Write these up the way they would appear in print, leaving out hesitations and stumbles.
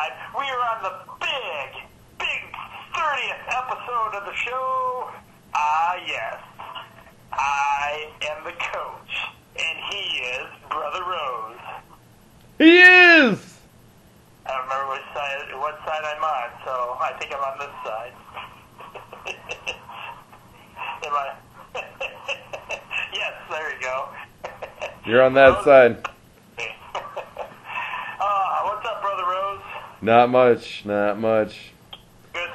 side. We are on the big 30th episode of the show. Ah, yes. I am the coach, and he is Brother Rose. He is! I don't remember what side I'm on, so I think I'm on this side. Am I? Yes, there you go. You're on that side. What's up, Brother Rose? Not much. Good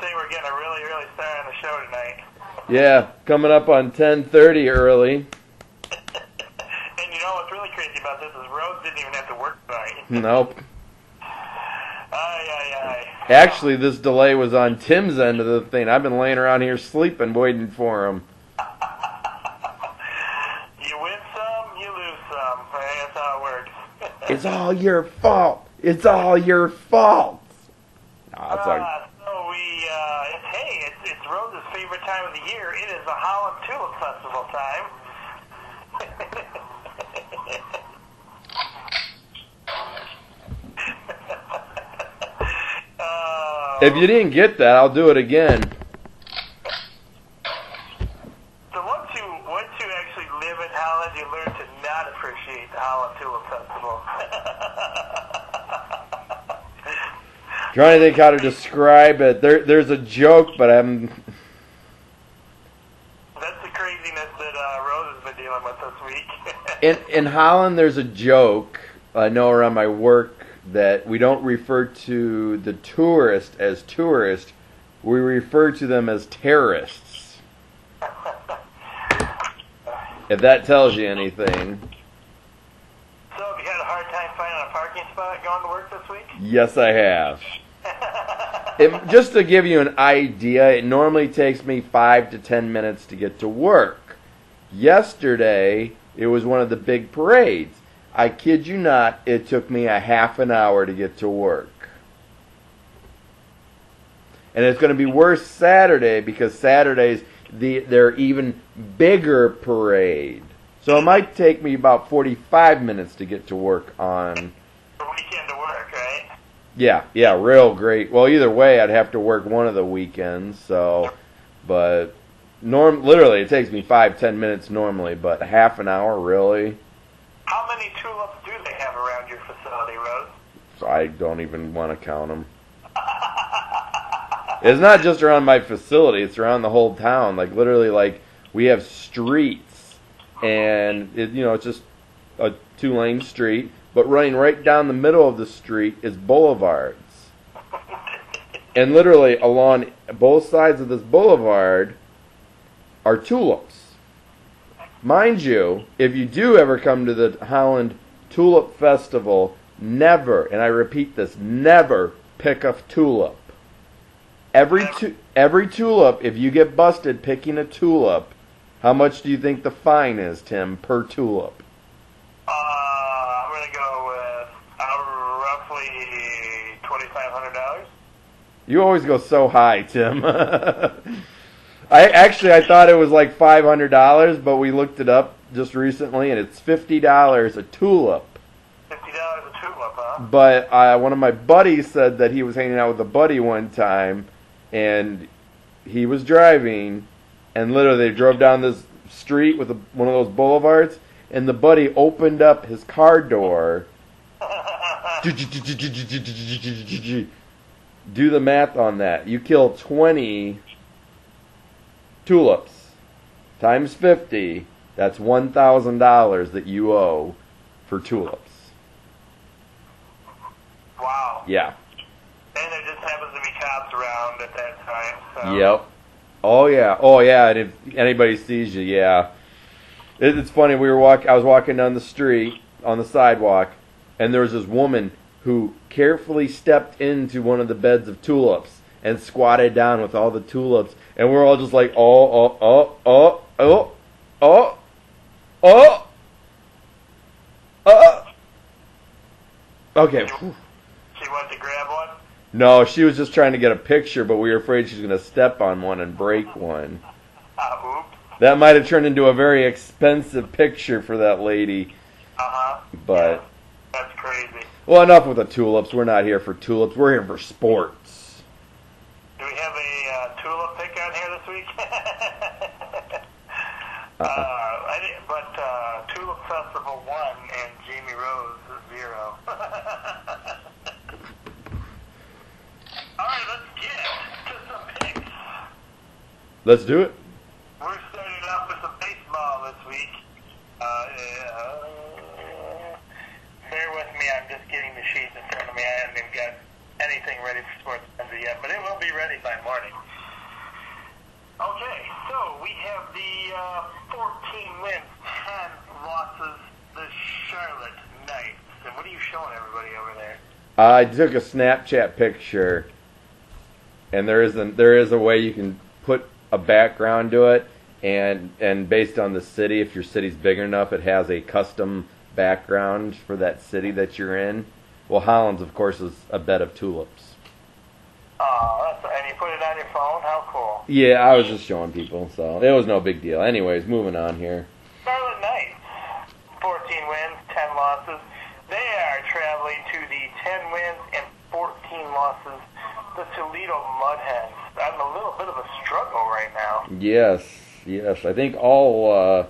thing we're getting a really early start on the show tonight. Yeah, coming up on 10:30 early. And you know what's really crazy about this is Rose didn't even have to work tonight. Nope. Aye. Actually, this delay was on Tim's end of the thing. I've been laying around here sleeping, waiting for him. You win some, you lose some. That's how it works. It's all your fault. It's all your fault. It's Rose's favorite time of the year. It is the Holland Tulip Festival time. If you didn't get that, I'll do it again. So once you actually live in Holland, you learn to not appreciate the Holland Tulip Festival. Trying to think how to describe it. There's a joke, but I'm... That's the craziness that Rose has been dealing with this week. In Holland, there's a joke, I know around my work, that we don't refer to the tourist as tourist, we refer to them as terrorists. If that tells you anything. So have you had a hard time finding a parking spot going to work this week? Yes, I have. Just to give you an idea, it normally takes me 5 to 10 minutes to get to work. Yesterday, it was one of the big parades. I kid you not, it took me a half an hour to get to work. And it's going to be worse Saturday because Saturday's their even bigger parade. So it might take me about 45 minutes to get to work on... For weekend to work, right? Yeah, real great. Well, either way, I'd have to work one of the weekends, so... But... Literally, it takes me 5-10 minutes normally, but half an hour, really? How many tulips do they have around your facility, Rose? So I don't even want to count them. It's not just around my facility, it's around the whole town. Like, literally, we have streets, and, it's just a 2-lane street, but running right down the middle of the street is boulevards. And literally, along both sides of this boulevard are tulips. Mind you, if you do ever come to the Holland Tulip Festival, never, and I repeat this, never pick a tulip. Every tulip, if you get busted picking a tulip, how much do you think the fine is, Tim, per tulip? I'm going to go with roughly $2,500. You always go so high, Tim. I thought it was like $500, but we looked it up just recently, and it's $50 a tulip. $50 a tulip, huh? But one of my buddies said that he was hanging out with a buddy one time, and he was driving, and literally they drove down this street with one of those boulevards, and the buddy opened up his car door. Do the math on that. You kill 20 tulips times 50. That's $1,000 that you owe for tulips. Wow. Yeah. And there just happens to be cops around at that time. So. Yep. Oh yeah. And if anybody sees you, yeah. It's funny. I was walking down the street on the sidewalk, and there was this woman who carefully stepped into one of the beds of tulips and squatted down with all the tulips, and we're all just like, oh. Okay. She went to grab one? No, she was just trying to get a picture, but we were afraid she was going to step on one and break one. Oops. That might have turned into a very expensive picture for that lady. Uh-huh. But yeah, that's crazy. Well, enough with the tulips. We're not here for tulips. We're here for sports. Do we have a tulip pick on here this week? Tulip Festival 1 and Jamie Rose 0. All right, let's get to some picks. Let's do it. We're starting off with some baseball this week. Bear with me, I'm just getting the sheets in front of me. I haven't even got anything ready for Sports Center yet, but it will be ready by morning. Okay, so we have the 14 wins, 10 losses, the Charlotte Knights. And what are you showing everybody over there? I took a Snapchat picture, and there is a way you can put a background to it, and based on the city, if your city's big enough, it has a custom background for that city that you're in. Well, Holland's, of course, is a bed of tulips. Oh, and you put it on your phone? How cool. Yeah, I was just showing people, so it was no big deal. Anyways, moving on here. Charlotte Knights, 14 wins, 10 losses. They are traveling to the 10 wins and 14 losses, the Toledo Mud Hens. I'm a little bit of a struggle right now. Yes. I think all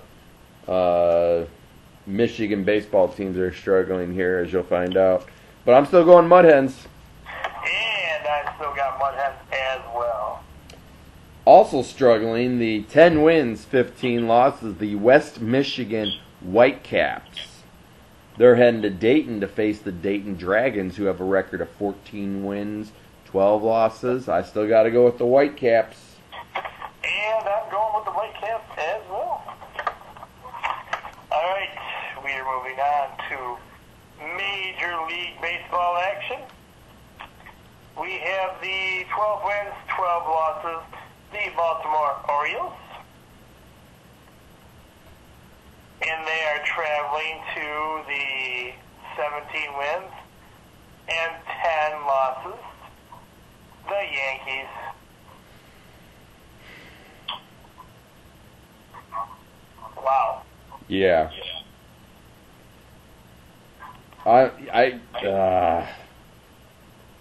Michigan baseball teams are struggling here, as you'll find out. But I'm still going Mud Hens. And I still got Mud Hens as well. Also struggling, the 10 wins, 15 losses, the West Michigan Whitecaps. They're heading to Dayton to face the Dayton Dragons, who have a record of 14 wins, 12 losses. I still got to go with the Whitecaps. And I'm going with the Whitecaps as well. All right, we are moving on to Major League Baseball action. We have the 12 wins, 12 losses, the Baltimore Orioles. And they are traveling to the 17 wins and 10 losses, the Yankees. Wow. Yeah.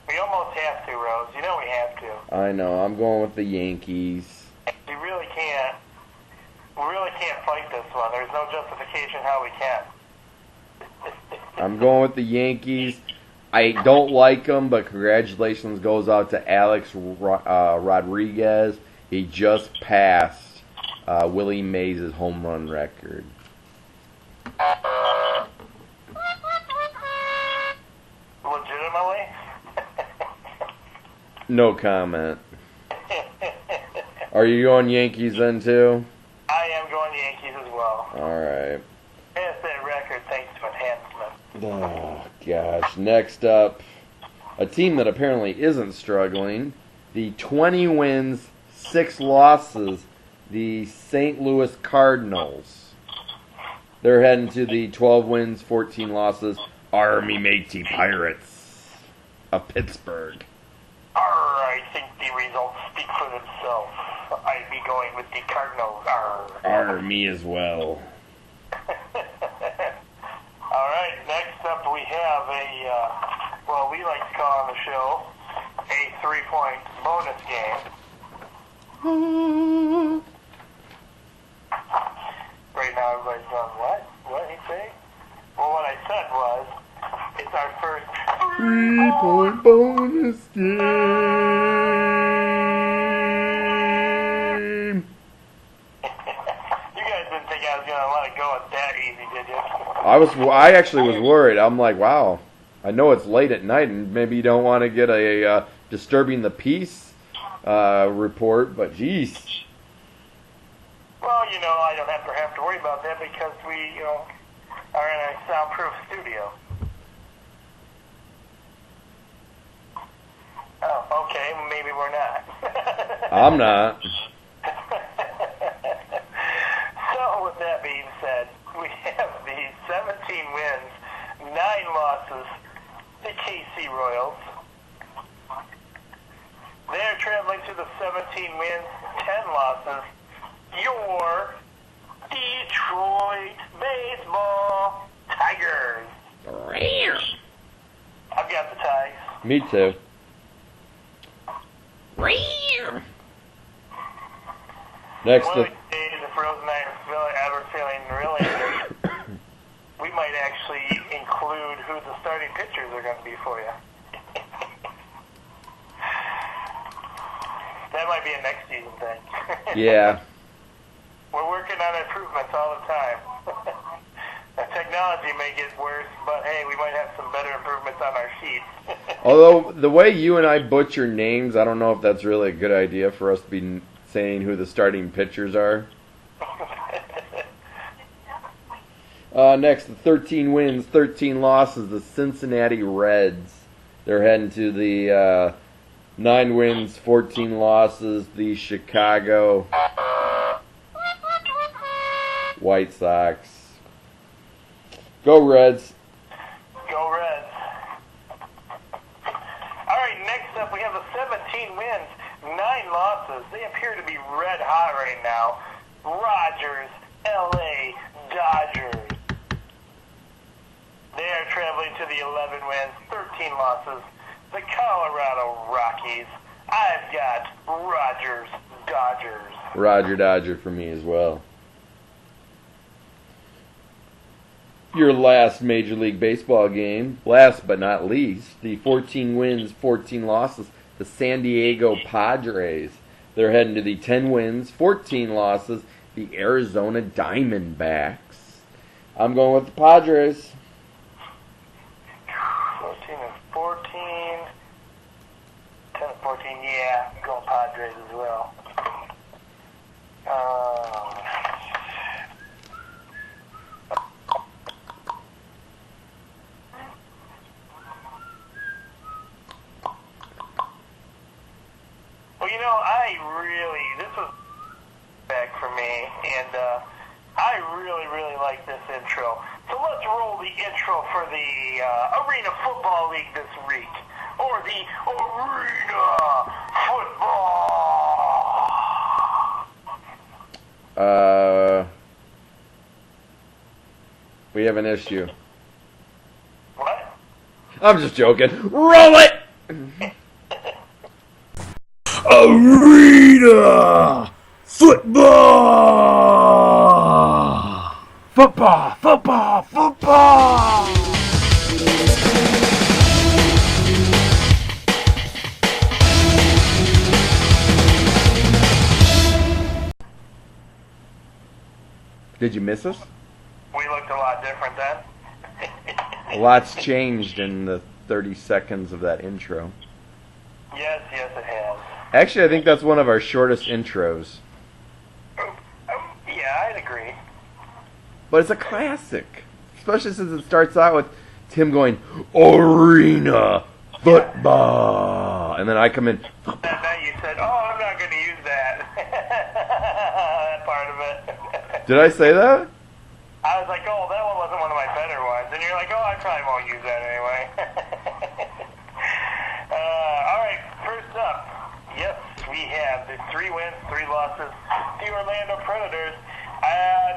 We almost have to, Rose. You know we have to. I know. I'm going with the Yankees. We really can't fight this one. There's no justification how we can. I'm going with the Yankees. I don't like them, but congratulations goes out to Alex Rodriguez. He just passed Willie Mays' home run record. Legitimately? No comment. Are you going Yankees then too? I am going Yankees as well. All right. Pass that record thanks to enhancement. Oh, gosh. Next up, a team that apparently isn't struggling. The 20 wins, 6 losses, the St. Louis Cardinals. They're heading to the 12 wins, 14 losses, Army Matey Pirates of Pittsburgh. I think the results speak for themselves. I'd be going with the Cardinals. Army as well. All right, next up we have we like to call on the show, a 3-point bonus game. Right now everybody's going, what? What did he say? Well, what I said was, it's our first 3-point bonus game. You guys didn't think I was going to let it go that easy, did you? I actually was worried. I'm like, wow. I know it's late at night, and maybe you don't want to get a disturbing the peace report, but geez. Well, I don't have to worry about that because we, are in a soundproof studio. Oh, okay, maybe we're not. I'm not. So, with that being said, we have the 17 wins, 9 losses, the KC Royals. They're traveling to the 17 wins, 10 losses, your Detroit Baseball Tigers. Me too. Next One to of these days, if Rose and I are ever feeling really good, we might actually include who the starting pitchers are going to be for you. That might be a next season thing. yeah. We're working on improvements all the time. The technology may get worse, but hey, we might have some better improvements on our sheets. Although the way you and I butcher names, I don't know if that's really a good idea for us to be saying who the starting pitchers are. Next, the 13 wins, 13 losses, the Cincinnati Reds. They're heading to the 9 wins, 14 losses, the Chicago White Sox. Go Reds. Go Reds. All right, next up we have the 17 wins, 9 losses. They appear to be red hot right now. Rogers, LA Dodgers. They are traveling to the 11 wins, 13 losses. The Colorado Rockies. I've got Rogers Dodgers. Roger Dodger for me as well. Your last Major League Baseball game, last but not least, the 14 wins, 14 losses, the San Diego Padres. They're heading to the 10 wins, 14 losses, the Arizona Diamondbacks. I'm going with the Padres. 14 and 14. 10 and 14, yeah. I'm going Padres as well. Well, you know, this was back for me, and I really like this intro. So let's roll the intro for the Arena Football League this week, or the Arena Football. We have an issue. What? I'm just joking. Roll it! Arena Football! Football! Football! Football! Did you miss us? We looked a lot different then. A lot's changed in the 30 seconds of that intro. Yes, it has. Actually, I think that's one of our shortest intros. Yeah, I'd agree. But it's a classic. Especially since it starts out with Tim going, Arena Football. And then I come in, That night you said, I'm not going to use that. That part of it. Did I say that? I was like, that one wasn't one of my better ones. And you're like, I probably won't use that anyway. All right, first up. Yes, we have the 3 wins, 3 losses. The Orlando Predators.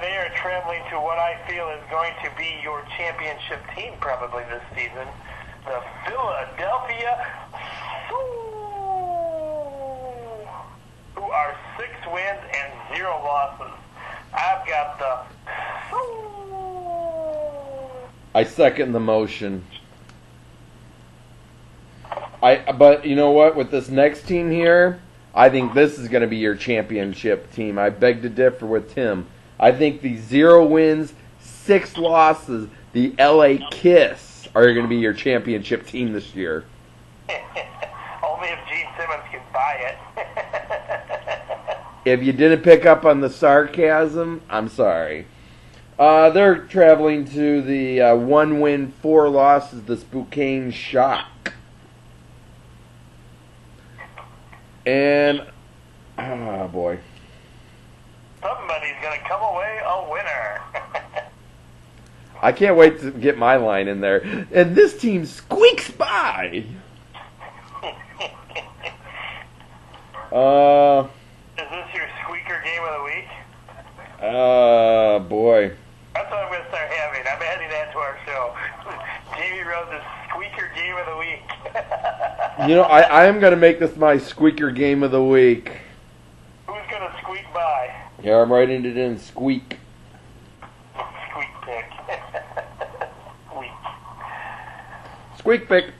They are traveling to what I feel is going to be your championship team probably this season. The Philadelphia Soul, who are 6 wins and 0 losses. I've got the Soul. I second the motion. But you know what? With this next team here, I think this is going to be your championship team. I beg to differ with Tim. I think the 0 wins, 6 losses, the LA Kiss are going to be your championship team this year. Only if Gene Simmons can buy it. If you didn't pick up on the sarcasm, I'm sorry. They're traveling to the 1 win, 4 losses, the Spokane Shock. And, oh boy. Somebody's going to come away a winner. I can't wait to get my line in there. And this team squeaks by. Is this your squeaker game of the week? Boy. That's what I'm going to start having. I'm adding that to our show. Jamie Rose's squeaker game of the week. You know, I am going to make this my squeaker game of the week. Who's going to squeak by? Here, I'm writing it in. Squeak. Squeak pick. Squeak. Squeak pick.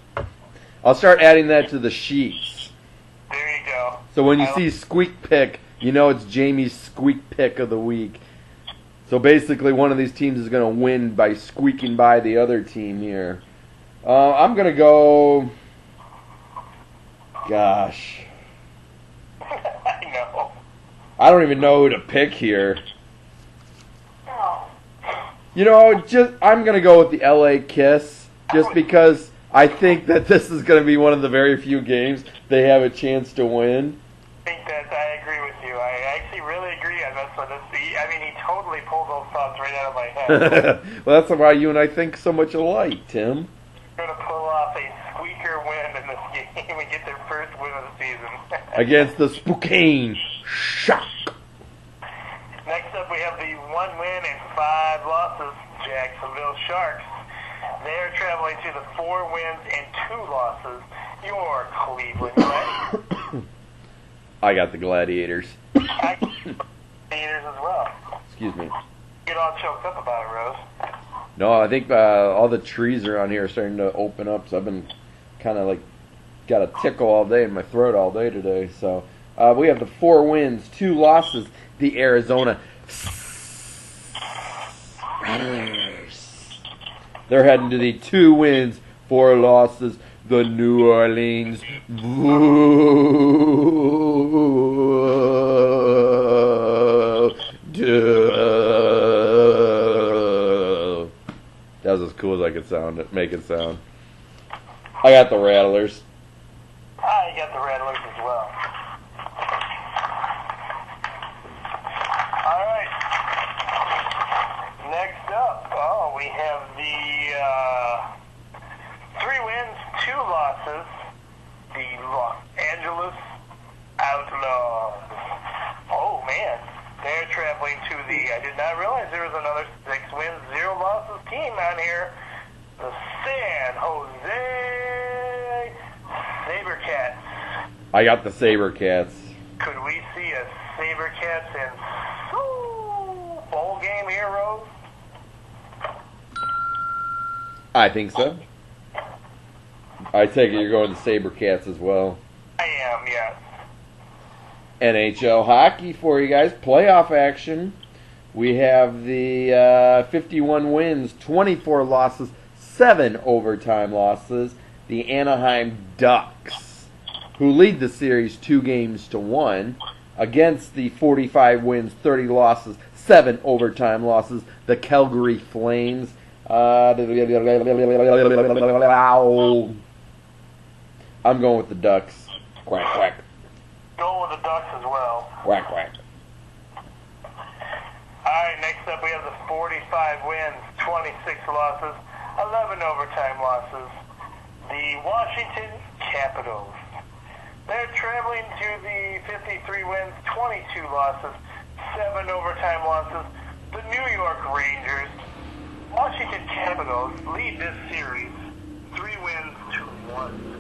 I'll start adding that to the sheets. There you go. So when you see squeak pick, you know it's Jamie's squeak pick of the week. So basically, one of these teams is going to win by squeaking by the other team here. I'm going to go... Gosh. I know. I don't even know who to pick here. You know, I'm going to go with the LA Kiss, just because I think that this is going to be one of the very few games they have a chance to win. I agree with you. I actually really agree on this one. I mean, he totally pulled those thoughts right out of my head. Well, that's why you and I think so much alike, Tim. Going to pull off a squeaker win in this game and get their first win of the season. Against the Spokane Shock. Next up, we have the 1 win and 5 losses Jacksonville Sharks. They're traveling to the 4 wins and 2 losses, your Cleveland Gladiators. I got the Gladiators. I got the Gladiators as well. Excuse me. Get all choked up about it, Rose. No, I think all the trees around here are starting to open up, so I've been kind of like got a tickle all day in my throat all day today. So we have the 4 wins, 2 losses. The Arizona Rattlers. They're heading to the 2 wins, 4 losses. The New Orleans That was as cool as I could make it sound. I got the Rattlers. I got the Rattlers as well. All right. Next up, we have the 3 wins, 2 losses. The Los Angeles Outlaws. Oh man, they're traveling to the. I did not realize there was another 6 wins, 0 losses team on here. The San Jose SaberCats. I got the SaberCats. Could we see a SaberCats and bowl game here, Rose? I think so. I take it you're going to SaberCats as well. I am, yes. NHL hockey for you guys. Playoff action. We have the 51 wins, 24 losses, 7 overtime losses. The Anaheim Ducks, who lead the series 2-1, against the 45 wins, 30 losses, 7 overtime losses. The Calgary Flames. I'm going with the Ducks. Quack, quack. Going with the Ducks as well. Quack, quack. Alright, next up we have the 45 wins, 26 losses, 11 overtime losses. The Washington Capitals. They're traveling to the 53 wins, 22 losses, 7 overtime losses. The New York Rangers. Washington Capitals lead this series 3 wins to 1.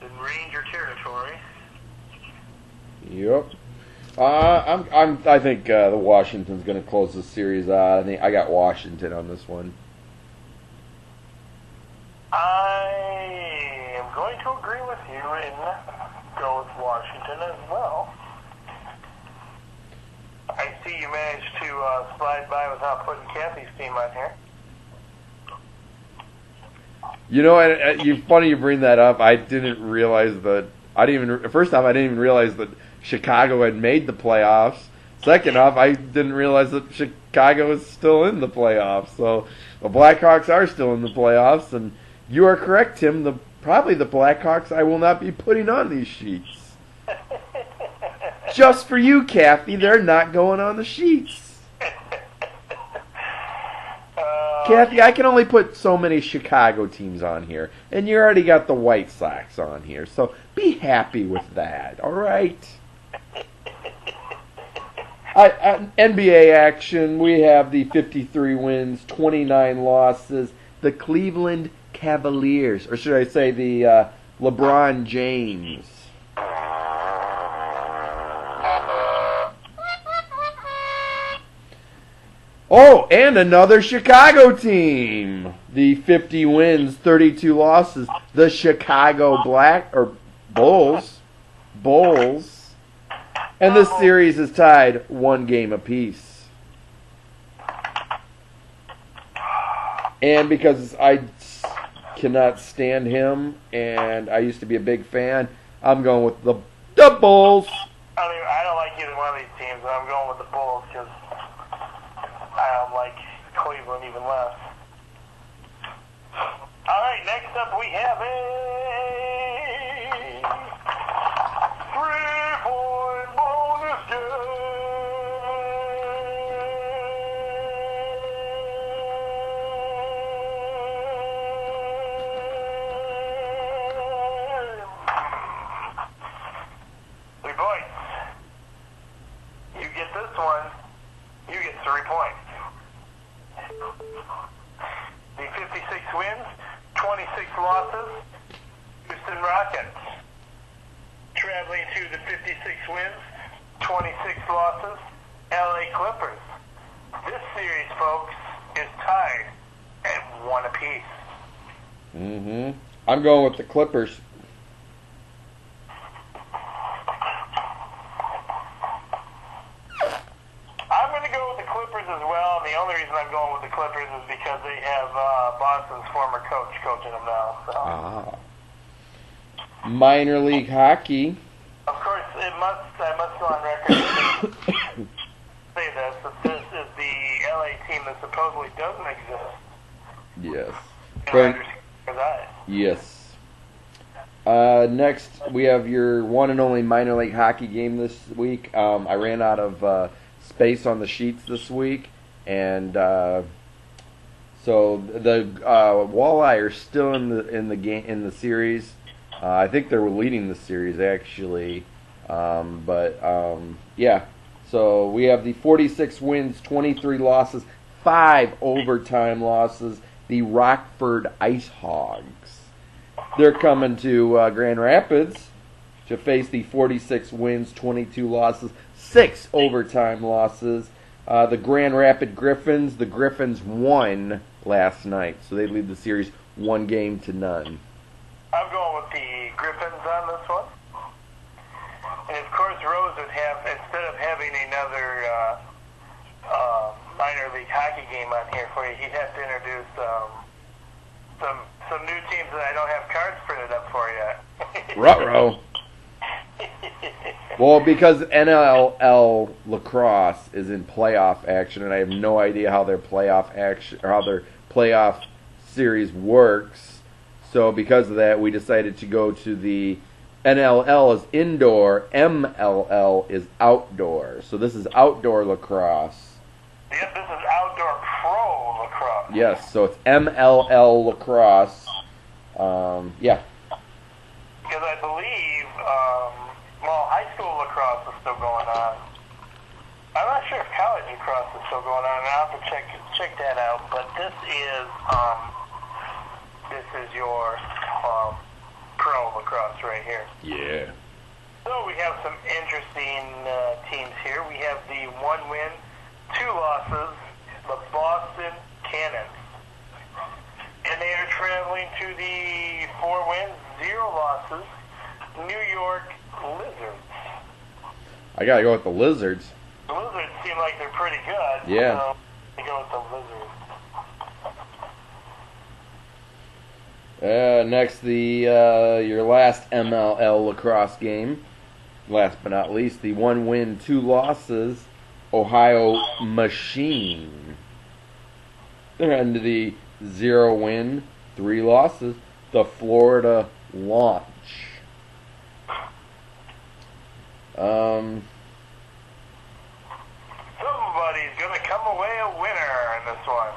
In Ranger territory. Yep. I think the Washington's going to close the series out. I got Washington on this one. I am going to agree with you and go with Washington as well. I see you managed to slide by without putting Kathy's team on here. You know, and funny you bring that up. I didn't realize that. First time, I didn't even realize that Chicago had made the playoffs. Second off, I didn't realize that Chicago is still in the playoffs. So the Blackhawks are still in the playoffs, and you are correct, Tim. Probably the Blackhawks I will not be putting on these sheets. Just for you, Kathy, they're not going on the sheets. Kathy, I can only put so many Chicago teams on here, and you already got the White Sox on here, so be happy with that, all right? NBA action, we have the 53 wins, 29 losses, the Cleveland Cavaliers, or should I say the LeBron James. Oh, and another Chicago team. The 50 wins, 32 losses. The Chicago Bulls. And this series is tied 1 game apiece. And because I cannot stand him, and I used to be a big fan, I'm going with the Bulls. I don't like either one of these teams, but I'm going with the Bulls because I don't like Cleveland even less. All right, next up we have a 3-point bonus game. Three points. You get this one, you get 3 points. The 56 wins, 26 losses, Houston Rockets. Traveling to the 56 wins, 26 losses, LA Clippers. This series, folks, is tied at 1 apiece. I'm going with the Clippers. I'm going to go with the Clippers as well, and the only reason I'm going with the Clippers is because they have Boston's former coach coaching them now. So. Minor league hockey. Of course, I must go on record to say this, that this is the LA team that supposedly doesn't exist. Yes. Yes. Next, we have your one and only minor league hockey game this week. I ran out of space on the sheets this week, and so the Walleye are still in the series. I think they're leading the series actually, yeah. So we have the 46 wins, 23 losses, 5 overtime losses. The Rockford Ice Hogs. They're coming to Grand Rapids to face the 46 wins, 22 losses, 6 overtime losses. The Grand Rapid Griffins. The Griffins won last night, so they lead the series 1-0. I'm going with the Griffins on this one. And of course, Rose would have, instead of having another minor league hockey game on here for you, he'd have to introduce some new teams that I don't have cards printed up for yet. Ruh-roh. Well, because NLL lacrosse is in playoff action, and I have no idea how their playoff action or how their playoff series works. So because of that, we decided to go to the NLL is indoor, MLL is outdoor. So this is outdoor lacrosse. Yes, this is outdoor pro lacrosse. Yes, so it's MLL lacrosse. Yeah. Because I believe, high school lacrosse is still going on. I'm not sure if college lacrosse is still going on. I'll have to check that out. But this is your pro lacrosse right here. Yeah. So we have some interesting teams here. We have the 1 win, 2 losses, the Boston Cannons. And they are traveling to the 4 wins, 0 losses, New York Lizards. I gotta go with the Lizards. The Lizards seem like they're pretty good. Yeah. So I go with the Lizards. Next, your last MLL lacrosse game. Last but not least, the 1 win, 2 losses, Ohio Machine. And the 0 win, 3 losses, the Florida Launch. Somebody's going to come away a winner in this one.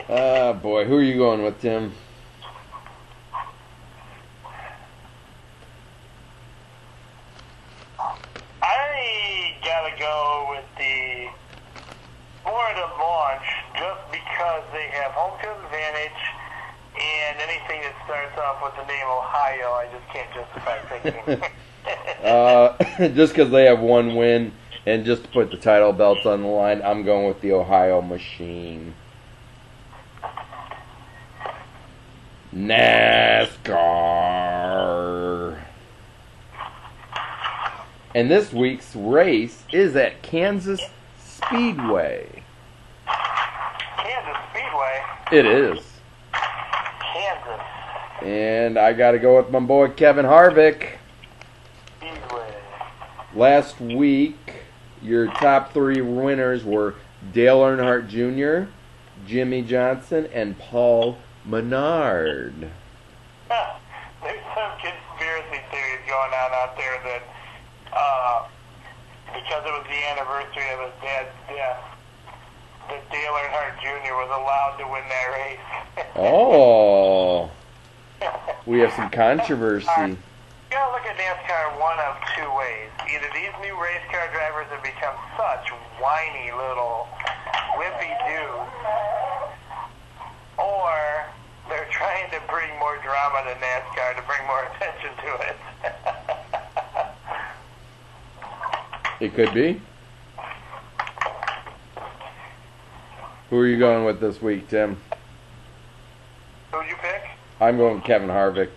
Ah, boy. Who are you going with, Tim? I gotta go with the Florida launch just because they have home field advantage, and anything that starts off with the name Ohio, I just can't justify thinking. Just because they have one win, and just to put the title belts on the line, I'm going with the Ohio Machine. NASCAR. And this week's race is at Kansas Speedway. Kansas Speedway? It is. Kansas. And I got to go with my boy Kevin Harvick. Speedway. Last week, your top three winners were Dale Earnhardt Jr., Jimmy Johnson, and Paul Menard. There's some conspiracy theories going on out there that because it was the anniversary of his dad's death, that Dale Earnhardt Jr. was allowed to win that race. Oh, we have some controversy. You gotta look at NASCAR one of two ways. Either these new race car drivers have become such whiny little wimpy dudes, or they're trying to bring more drama to NASCAR to bring more attention to it. It could be. Who are you going with this week, Tim? Who'd you pick? I'm going Kevin Harvick.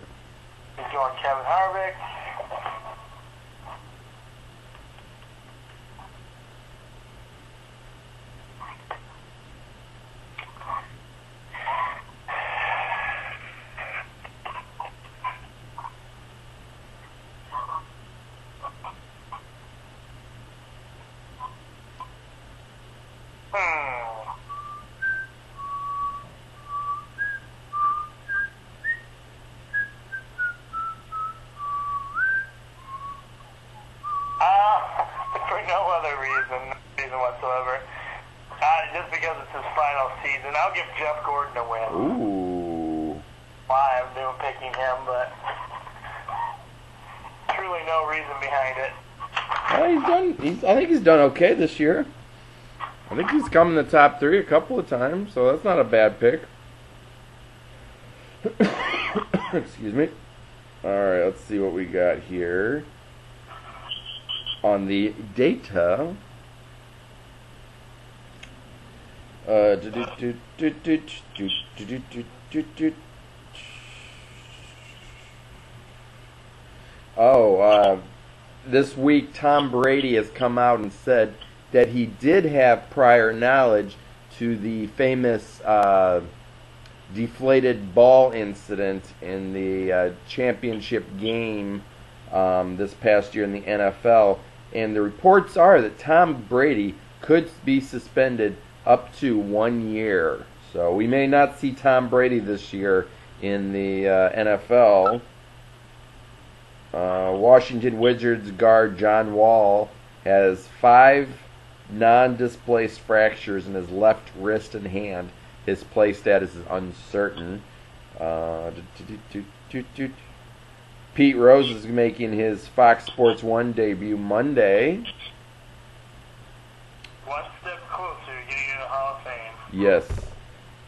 He's going Kevin Harvick. For no other reason whatsoever. Just because it's his final season. I'll give Jeff Gordon a win. Ooh. Why I'm doing picking him, but truly no reason behind it. I think he's done okay this year. I think he's come in the top three a couple of times, so that's not a bad pick. Excuse me. Alright, let's see what we got here. On the data. This week Tom Brady has come out and said that he did have prior knowledge to the famous deflated ball incident in the championship game this past year in the NFL. And the reports are that Tom Brady could be suspended up to 1 year. So we may not see Tom Brady this year in the NFL. Washington Wizards guard John Wall has 5 non-displaced fractures in his left wrist and hand. His play status is uncertain. Pete Rose is making his Fox Sports 1 debut Monday. One step closer to getting in the Hall of Fame. Yes.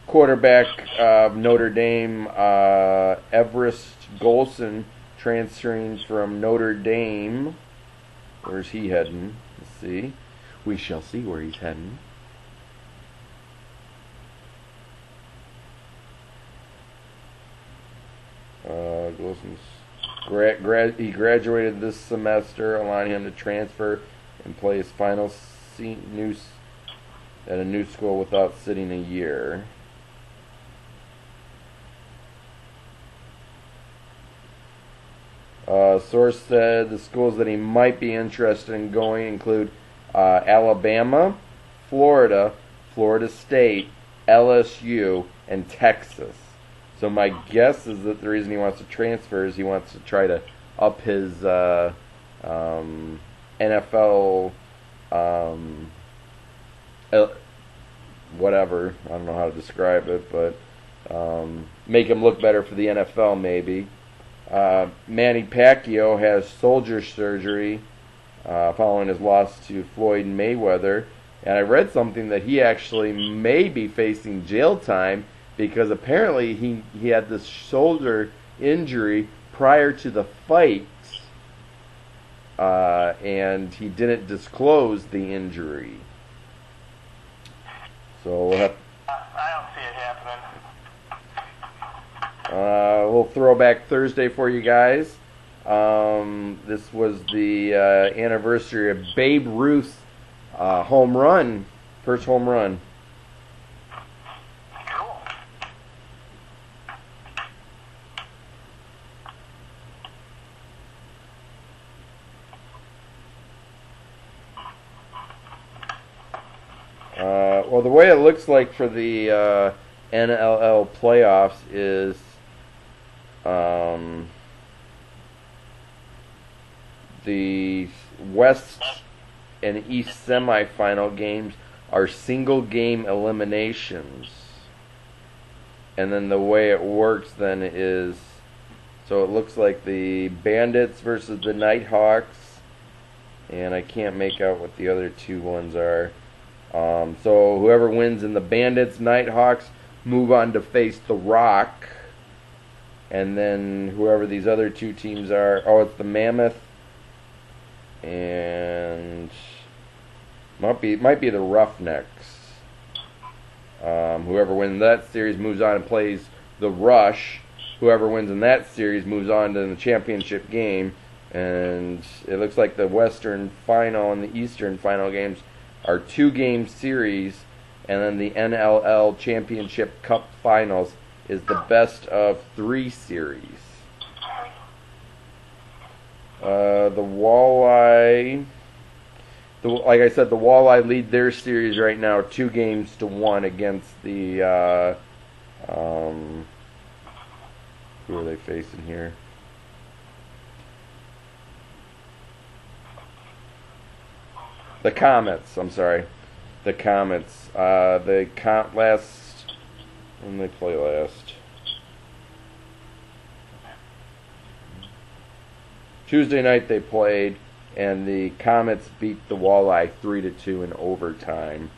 Quarterback of Notre Dame, Everest Golson, transferring from Notre Dame. Where's he heading? Let's see. We shall see where he's heading. Golson's he graduated this semester, allowing him to transfer and play his final at a new school without sitting a year. Source said the schools that he might be interested in going include Alabama, Florida, Florida State, LSU, and Texas. So my guess is that the reason he wants to transfer is he wants to try to up his NFL whatever. I don't know how to describe it, but make him look better for the NFL maybe. Manny Pacquiao has shoulder surgery following his loss to Floyd Mayweather. And I read something that he actually may be facing jail time because apparently he had this shoulder injury prior to the fight, and he didn't disclose the injury. So we'll have. I don't see it happening. We'll throwback Thursday for you guys. This was the anniversary of Babe Ruth's home run, first home run. Cool. Well, the way it looks like for the NLL playoffs is the West and East semifinal games are single game eliminations. And then the way it works then is, so it looks like the Bandits versus the Nighthawks, and I can't make out what the other two ones are. So whoever wins in the Bandits, Nighthawks move on to face the Rock, and then whoever these other two teams are, it's the Mammoth and might be the Roughnecks. Whoever wins that series moves on and plays the Rush. Whoever wins in that series moves on to the championship game. And it looks like the Western final and the Eastern final games are 2-game series, and then the NLL Championship Cup Finals is the best of 3 series. The Walleye, like I said, the Walleye lead their series right now 2-1 against the who are they facing here? The Comets. I'm sorry, the Comets. When they play last? Tuesday night they played, and the Comets beat the Walleye 3-2 in overtime.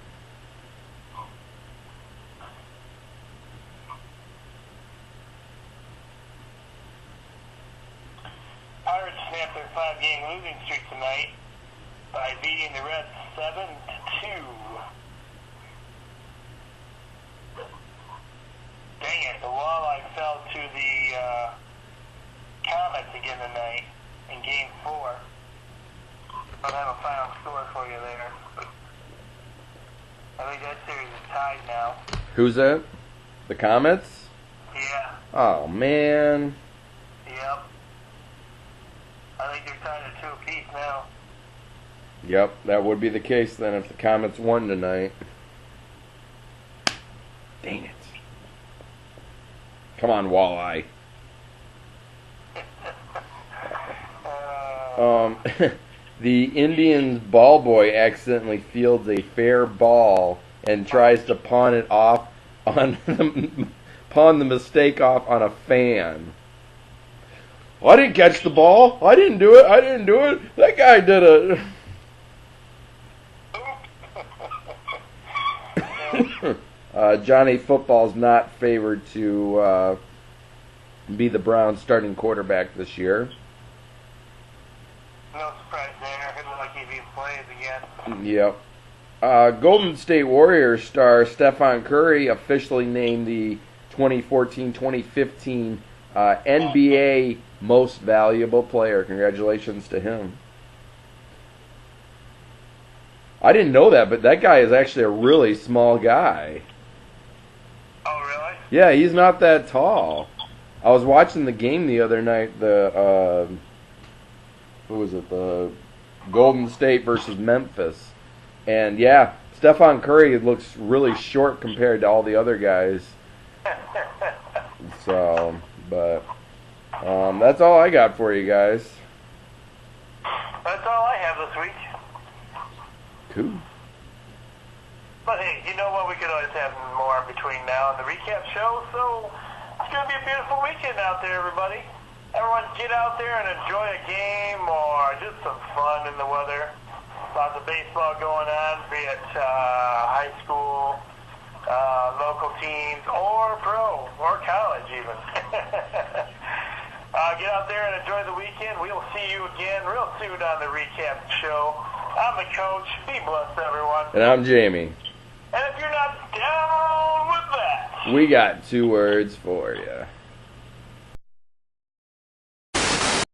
Pirates snapped their 5-game losing streak tonight by beating the Reds 7-2. Dang it, the Walleye fell to the Comets again tonight in Game 4. I'll have a final score for you there. I think that series is tied now. Who's that? The Comets? Yeah. Oh, man. Yep. I think they're tied at 2 apiece now. Yep, that would be the case then if the Comets won tonight. Dang it. Come on, Walleye. The Indians ball boy accidentally fields a fair ball and tries to pawn it off on pawn the mistake off on a fan. I didn't catch the ball. I didn't do it. That guy did it. Johnny Football's not favored to be the Browns' starting quarterback this year. No surprise there. It looked like he'd be playing again. Yep. Golden State Warriors star Stephen Curry officially named the 2014-2015 NBA Most Valuable Player. Congratulations to him. I didn't know that, but that guy is actually a really small guy. Oh, really? Yeah, he's not that tall. I was watching the game the other night, the Golden State versus Memphis. And yeah, Stephen Curry looks really short compared to all the other guys. So, but that's all I got for you guys. That's all I have this week. Cool. But hey, know what? We could always have more in between now and the recap show. So it's going to be a beautiful weekend out there, everybody. Everyone get out there and enjoy a game or just some fun in the weather. Lots of baseball going on, be it high school, local teams, or pro, or college even. Get out there and enjoy the weekend. We'll see you again real soon on the recap show. I'm the coach. Be blessed, everyone. And I'm Jamie. And if you're not down with that, We got 2 words for you.